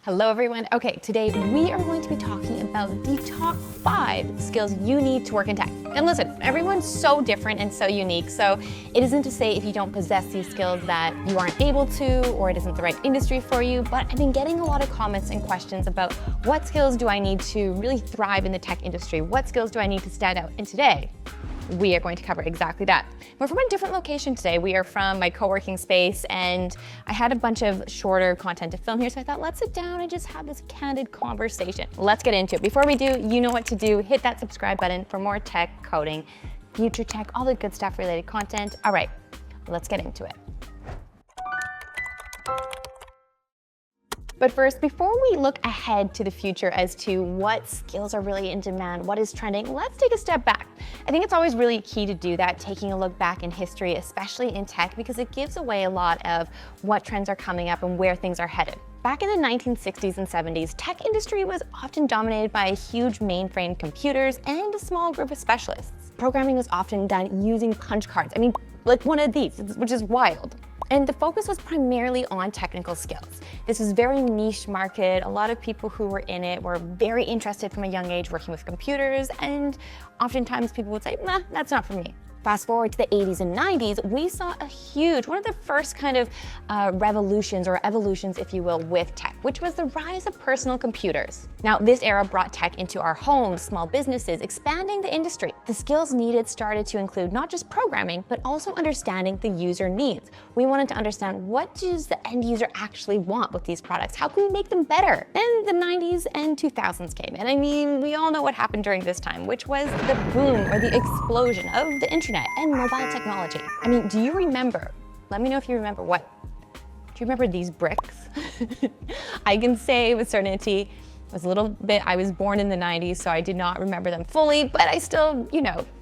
Hello everyone. Okay, today we are going to be talking about the top 5 skills you need to work in tech. And listen, everyone's so different and so unique, so it isn't to say if you don't possess these skills that you aren't able to or it isn't the right industry for you, but I've been getting a lot of comments and questions about what skills do I need to really thrive in the tech industry? What skills do I need to stand out? And today, we are going to cover exactly that. We're from a different location today. We are from my co-working space, and I had a bunch of shorter content to film here, so I thought let's sit down and just have this candid conversation. Let's get into it. Before we do, you know what to do. Hit that subscribe button for more tech, coding, future tech, all the good stuff related content. All right, let's get into it. But first, before we look ahead to the future as to what skills are really in demand, what is trending, let's take a step back. I think it's always really key to do that, taking a look back in history, especially in tech, because it gives away a lot of what trends are coming up and where things are headed. Back in the 1960s and 70s, tech industry was often dominated by huge mainframe computers and a small group of specialists. Programming was often done using punch cards. I mean, like one of these, which is wild. And the focus was primarily on technical skills. This was a very niche market. A lot of people who were in it were very interested from a young age working with computers, and oftentimes people would say, nah, that's not for me. Fast forward to the 80s and 90s, we saw a huge, one of the first kind of revolutions or evolutions, if you will, with tech, which was the rise of personal computers. Now, this era brought tech into our homes, small businesses, expanding the industry. The skills needed started to include not just programming, but also understanding the user needs. We wanted to understand, what does the end user actually want with these products? How can we make them better? Then the 90s and 2000s came. And I mean, we all know what happened during this time, which was the boom or the explosion of the internet and mobile technology. I mean, do you remember? Let me know if you remember what. Do you remember these bricks? I can say with certainty, it was a little bit, I was born in the 90s, so I did not remember them fully, but I still,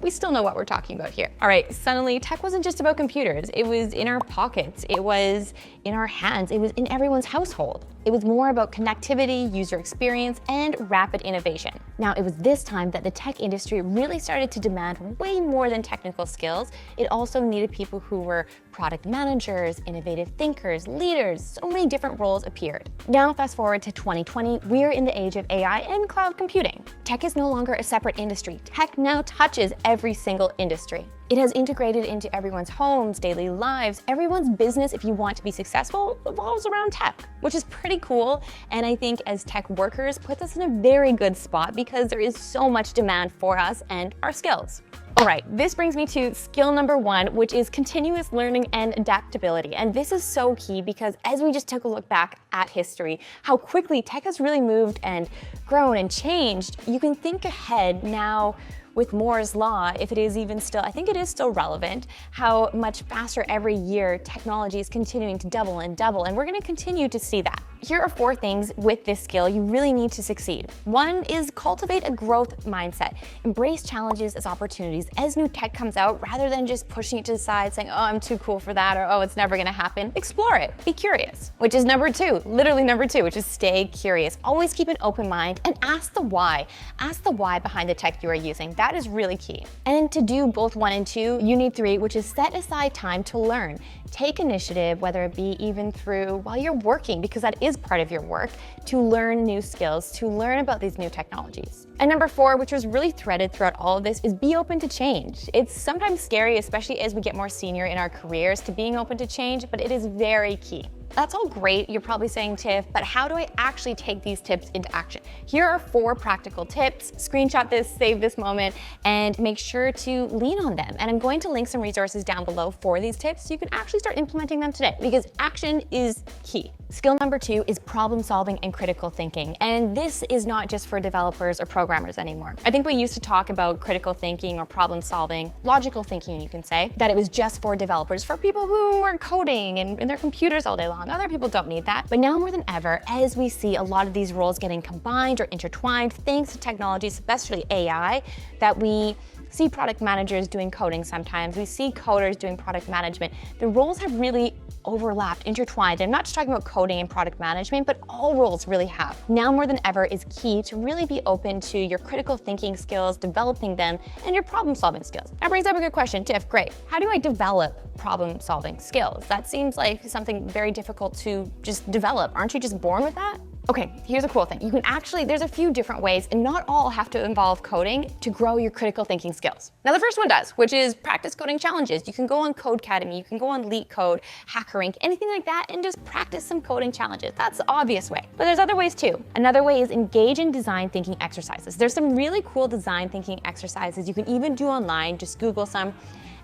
we still know what we're talking about here. All right, suddenly tech wasn't just about computers. It was in our pockets. It was in our hands. It was in everyone's household. It was more about connectivity, user experience, and rapid innovation. Now, it was this time that the tech industry really started to demand way more than technical skills. It also needed people who were product managers, innovative thinkers, leaders. So many different roles appeared. Now, fast forward to 2020, we're in the age of AI and cloud computing. Tech is no longer a separate industry. Tech now touches every single industry. It has integrated into everyone's homes, daily lives. Everyone's business, if you want to be successful, revolves around tech, which is pretty cool. And I think as tech workers, puts us in a very good spot because there is so much demand for us and our skills. All right, this brings me to skill number 1, which is continuous learning and adaptability. And this is so key because as we just took a look back at history, how quickly tech has really moved and grown and changed, you can think ahead now with Moore's Law, if it is even still, I think it is still relevant, how much faster every year technology is continuing to double and double, and we're gonna continue to see that. Here are 4 things with this skill you really need to succeed. 1 is cultivate a growth mindset. Embrace challenges as opportunities as new tech comes out, rather than just pushing it to the side saying, oh, I'm too cool for that, or oh, it's never gonna happen. Explore it, be curious, which is number 2, literally number 2, which is stay curious. Always keep an open mind and ask the why. Ask the why behind the tech you are using. That is really key. And to do both 1 and 2, you need 3, which is set aside time to learn. Take initiative, whether it be even through while you're working, because that is part of your work, to learn new skills, to learn about these new technologies. And number 4, which was really threaded throughout all of this, is be open to change. It's sometimes scary, especially as we get more senior in our careers, to being open to change, but it is very key. That's all great, you're probably saying, Tiff, but how do I actually take these tips into action? Here are 4 practical tips. Screenshot this, save this moment, and make sure to lean on them. And I'm going to link some resources down below for these tips so you can actually start implementing them today, because action is key. Skill number 2 is problem solving and critical thinking. And this is not just for developers or programmers anymore. I think we used to talk about critical thinking or problem solving, logical thinking, you can say, that it was just for developers, for people who are coding and in their computers all day long. Other people don't need that. But now more than ever, as we see a lot of these roles getting combined or intertwined, thanks to technology, especially AI, that we see product managers doing coding sometimes. We see coders doing product management. The roles have really overlapped, intertwined. I'm not just talking about coding and product management, but all roles really have. Now more than ever is key to really be open to your critical thinking skills, developing them, and your problem solving skills. That brings up a good question, Tiff, great. How do I develop problem solving skills? That seems like something very difficult to just develop. Aren't you just born with that? Okay, here's a cool thing. You can actually, there's a few different ways, and not all have to involve coding to grow your critical thinking skills. Now the first one does, which is practice coding challenges. You can go on Codecademy, you can go on LeetCode, HackerRank, anything like that, and just practice some coding challenges. That's the obvious way. But there's other ways too. Another way is engage in design thinking exercises. There's some really cool design thinking exercises you can even do online, just Google some,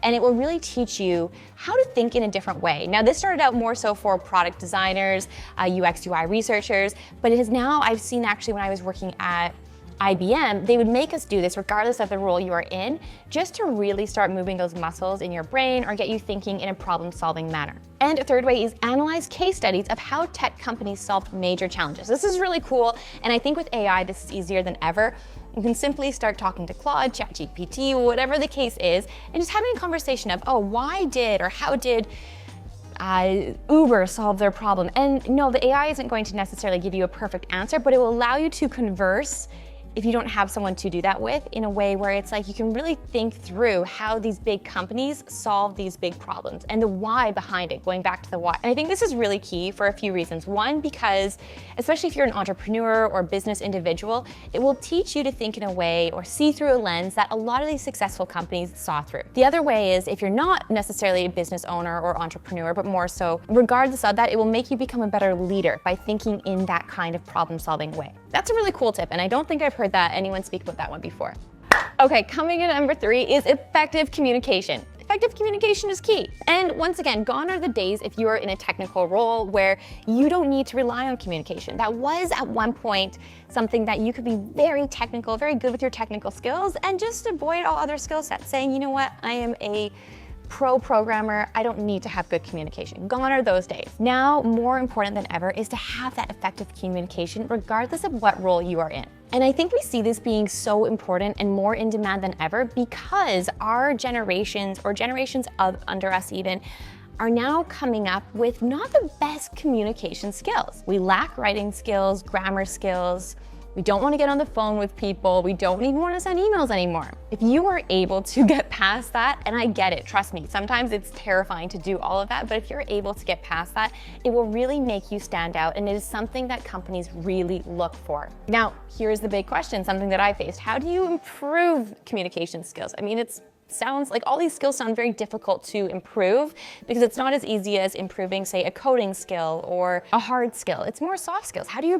and it will really teach you how to think in a different way. Now, this started out more so for product designers, UX, UI researchers, but it is now, I've seen actually when I was working at IBM, they would make us do this regardless of the role you are in, just to really start moving those muscles in your brain or get you thinking in a problem-solving manner. And a third way is analyze case studies of how tech companies solved major challenges. This is really cool, and I think with AI, this is easier than ever. You can simply start talking to Claude, ChatGPT, whatever the case is, and just having a conversation of, oh, why did or how did Uber solve their problem? And no, the AI isn't going to necessarily give you a perfect answer, but it will allow you to converse if you don't have someone to do that with, in a way where it's like you can really think through how these big companies solve these big problems and the why behind it, going back to the why. And I think this is really key for a few reasons. One, because especially if you're an entrepreneur or business individual, it will teach you to think in a way or see through a lens that a lot of these successful companies saw through. The other way is if you're not necessarily a business owner or entrepreneur, but more so, regardless of that, it will make you become a better leader by thinking in that kind of problem-solving way. That's a really cool tip, and I don't think I've heard that anyone speak about that one before. Okay, coming in at number 3 is effective communication. Effective communication is key. And once again, gone are the days if you are in a technical role where you don't need to rely on communication. That was at one point something that you could be very technical, very good with your technical skills, and just avoid all other skill sets, saying, you know what, I am a pro programmer, I don't need to have good communication. Gone are those days. Now, more important than ever is to have that effective communication regardless of what role you are in. And I think we see this being so important and more in demand than ever because our generations, or generations of under us even, are now coming up with not the best communication skills. We lack writing skills, grammar skills. We don't want to get on the phone with people. We don't even want to send emails anymore. If you are able to get past that, and I get it, trust me, sometimes it's terrifying to do all of that, but if you're able to get past that, it will really make you stand out, and it is something that companies really look for. Now, here's the big question, something that I faced. How do you improve communication skills? I mean, sounds like all these skills sound very difficult to improve because it's not as easy as improving, say, a coding skill or a hard skill. It's more soft skills. How do you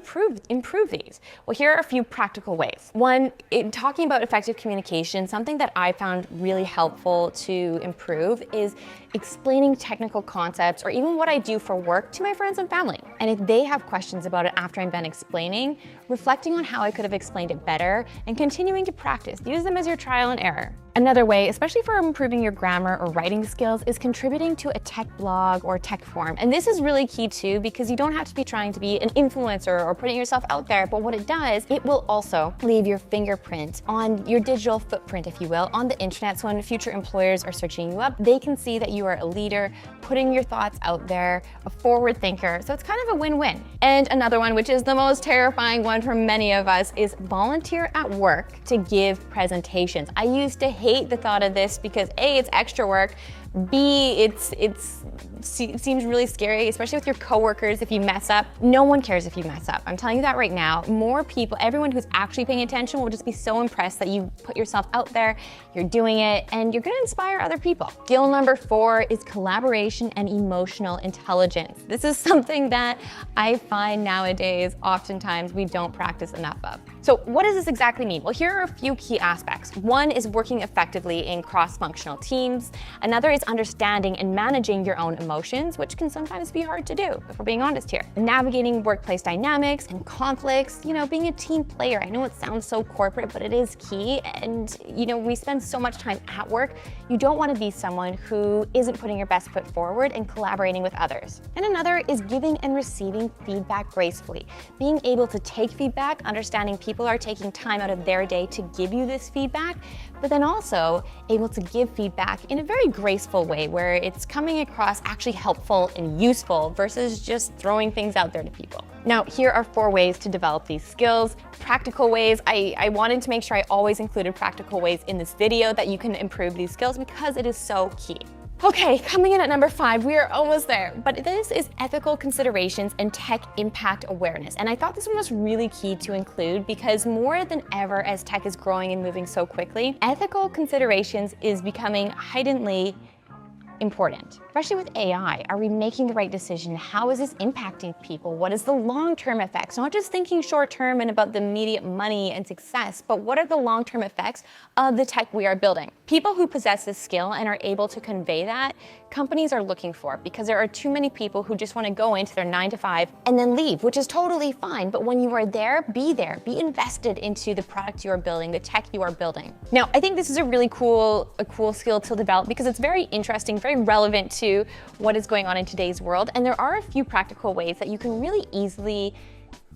improve these? Well, here are a few practical ways. One, in talking about effective communication, something that I found really helpful to improve is explaining technical concepts or even what I do for work to my friends and family. And if they have questions about it after I'm done explaining, reflecting on how I could have explained it better and continuing to practice. Use them as your trial and error. Another way, especially for improving your grammar or writing skills, is contributing to a tech blog or tech forum. And this is really key too, because you don't have to be trying to be an influencer or putting yourself out there, but what it does, it will also leave your fingerprint on your digital footprint, if you will, on the internet. So when future employers are searching you up, they can see that you are a leader, putting your thoughts out there, a forward thinker. So it's kind of a win-win. And another one, which is the most terrifying one for many of us, is volunteer at work to give presentations. I used to hate the thought of this because A, it's extra work, B, it seems really scary, especially with your coworkers if you mess up. No one cares if you mess up. I'm telling you that right now. More people, everyone who's actually paying attention will just be so impressed that you put yourself out there, you're doing it, and you're gonna inspire other people. Skill number 4 is collaboration and emotional intelligence. This is something that I find nowadays oftentimes we don't practice enough of. So what does this exactly mean? Well, here are a few key aspects. One is working effectively in cross-functional teams. Another is understanding and managing your own emotions, which can sometimes be hard to do, if we're being honest here. Navigating workplace dynamics and conflicts, being a team player. I know it sounds so corporate, but it is key. And, we spend so much time at work. You don't want to be someone who isn't putting your best foot forward and collaborating with others. And another is giving and receiving feedback gracefully. Being able to take feedback, understanding people are taking time out of their day to give you this feedback, but then also able to give feedback in a very graceful way where it's coming across actually helpful and useful versus just throwing things out there to people. Now, here are 4 ways to develop these skills. Practical ways. I wanted to make sure I always included practical ways in this video that you can improve these skills because it is so key. Okay, coming in at number 5, we are almost there, but this is ethical considerations and tech impact awareness. And I thought this one was really key to include because more than ever, as tech is growing and moving so quickly, ethical considerations is becoming heightenedly important, especially with AI. Are we making the right decision? How is this impacting people? What is the long-term effects? Not just thinking short-term and about the immediate money and success, but what are the long-term effects of the tech we are building? People who possess this skill and are able to convey that, companies are looking for, because there are too many people who just want to go into their 9 to 5 and then leave, which is totally fine. But when you are there, be invested into the product you are building, the tech you are building. Now, I think this is a really cool skill to develop because it's very interesting, very relevant to what is going on in today's world. And there are a few practical ways that you can really easily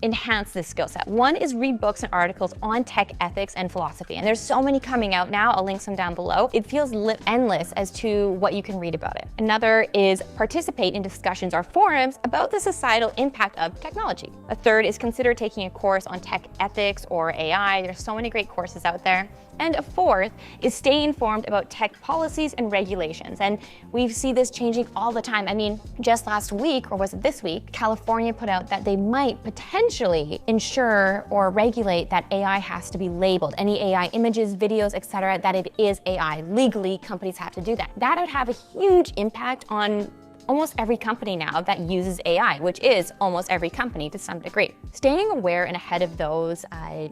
enhance this skill set. One is read books and articles on tech ethics and philosophy. And there's so many coming out now. I'll link some down below. It feels endless as to what you can read about it. Another is participate in discussions or forums about the societal impact of technology. A third is consider taking a course on tech ethics or AI. There's so many great courses out there. And a fourth is stay informed about tech policies and regulations. And we see this changing all the time. I mean, just last week, or was it this week, California put out that they might potentially ensure or regulate that AI has to be labeled. Any AI images, videos, etc., that it is AI. Legally, companies have to do that. That would have a huge impact on almost every company now that uses AI, which is almost every company to some degree. Staying aware and ahead of those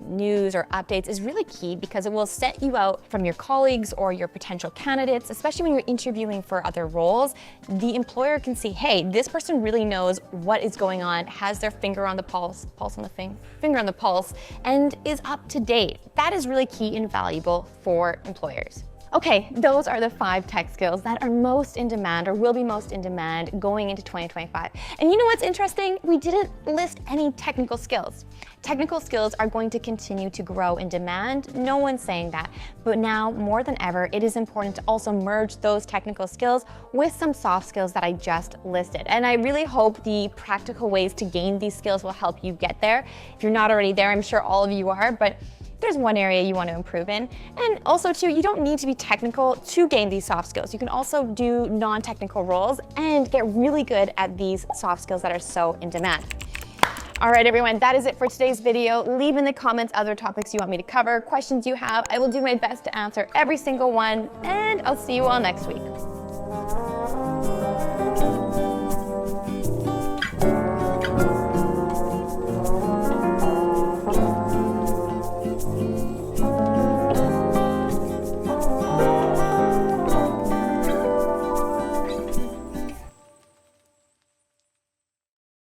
news or updates is really key because it will set you out from your colleagues or your potential candidates, especially when you're interviewing for other roles. The employer can see, hey, this person really knows what is going on, has their finger on the pulse, finger on the pulse, and is up to date. That is really key and valuable for employers. Okay, those are the 5 tech skills that are most in demand or will be most in demand going into 2025. And you know what's interesting? We didn't list any technical skills. Technical skills are going to continue to grow in demand. No one's saying that. But now, more than ever, it is important to also merge those technical skills with some soft skills that I just listed. And I really hope the practical ways to gain these skills will help you get there. If you're not already there, I'm sure all of you are, but there's one area you want to improve in. And also too, you don't need to be technical to gain these soft skills. You can also do non-technical roles and get really good at these soft skills that are so in demand. All right, everyone, that is it for today's video. Leave in the comments other topics you want me to cover, questions you have. I will do my best to answer every single one, and I'll see you all next week.